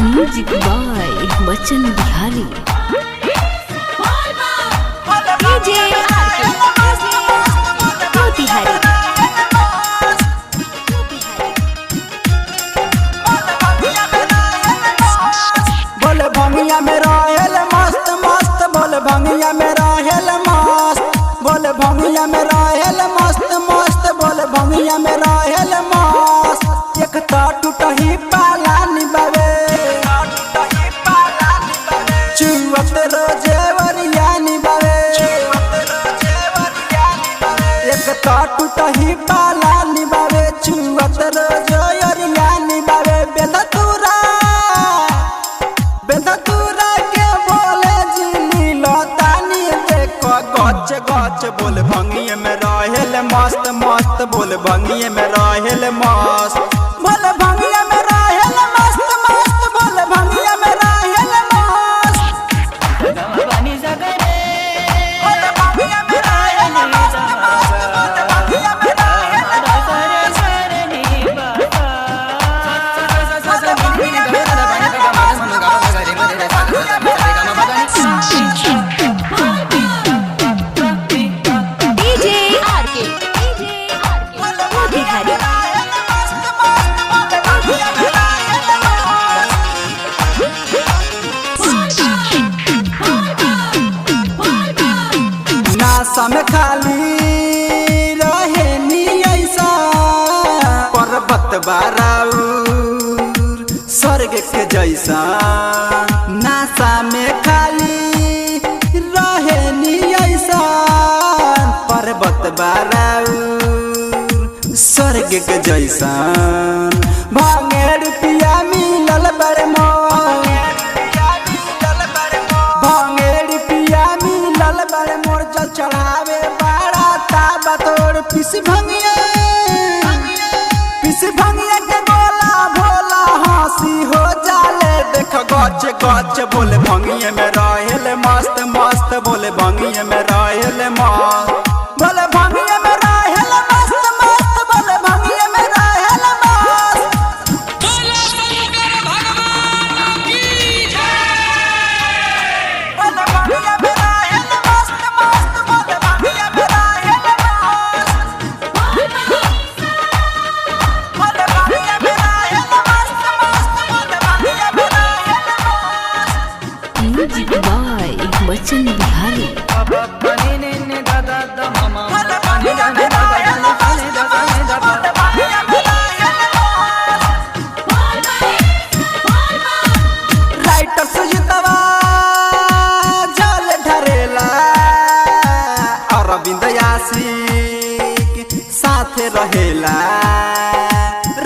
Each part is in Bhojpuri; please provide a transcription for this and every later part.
Music by Bachchan Bihari. DJ Motihari. बोले भंगिया में रहेल मस्त मस्त, बोले भंगिया में रहेल मस्त, बोले भंगिया में रहेल मस्त मस्त, बोले भंगिया में रहेल मस्त। एक तो टूटही पाला निबावे, चुवत रोजे वरिया निबावे, एक तो टूटही पाला निबावे, चुवत रोजे वरिया निबावे। बेदतूरा के बोले जिली लतानी देखो गच गच, बोले भंगिए में रहेल मस्त मस्त, बोले भंगिए में रहेल मस्त, बोले भंगिए में रहेल मस्त मस्त, बोले भंगिए में रहेल मस्त। बोले भंगिए में रहेल मस्त मस्त, बोले भंगिए में रहेल नासा में खाली रहे नी ऐसा पर्वत बाराउर स्वर्ग के जैसा। नासा में खाली रहे नी ऐसा पर्वत बाराउर स्वर्ग के जैसा। भांगेर पिया मिलल बड़े मोर, भांगेर पिया मिलल बड़े मोर, जल चढ़ावे बड़ा ताबा तोड़। पिस भंगिया के गोला भोला हंसी हो जाले देख गच गच, बोले भंगिए में रहेल मस्त मस्त, बोले भंगिए में रहेल मस्त, बोले भंगिए में रहेल मस्त मस्त, बोले भंगिए में रहेल मस्त। बोले भंगिए में रहेल मस्त मस्त, बोले भंगिए में रहेल मस्त, बोले भंगिए में रहेल मस्त मस्त, बोले भंगिए में रहेल मस्त। Music by Bachchan Bihari. Writer सुजितवा जल ढरेला, अरविंद यासिक साथे रहेला।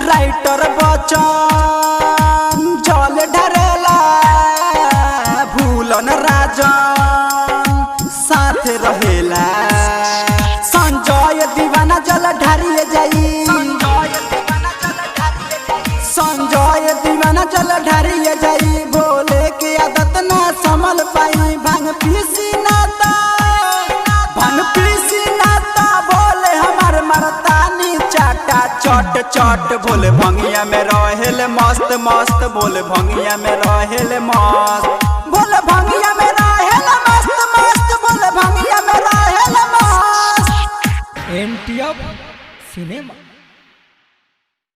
राइटर बच्चन जल ढरेला, भूलन राजन साथे रहेला। संजय दीवाना जल ढारिए जाई, संजय दीवाना जल ढारिए जाई, बोले के आदत ना संभल पाई। भांग पीसी नाता, भांग पीसी नाता, बोले हमार मरतानी चाटा चट चट, बोले भंगिया में रहेल मस्त मस्त, बोले भंगिया में रहेल मस्त, बोले भंगिया में रहेल मस्त मस्त, बोले भंगिया में रहेल मस्त। MTF cinema.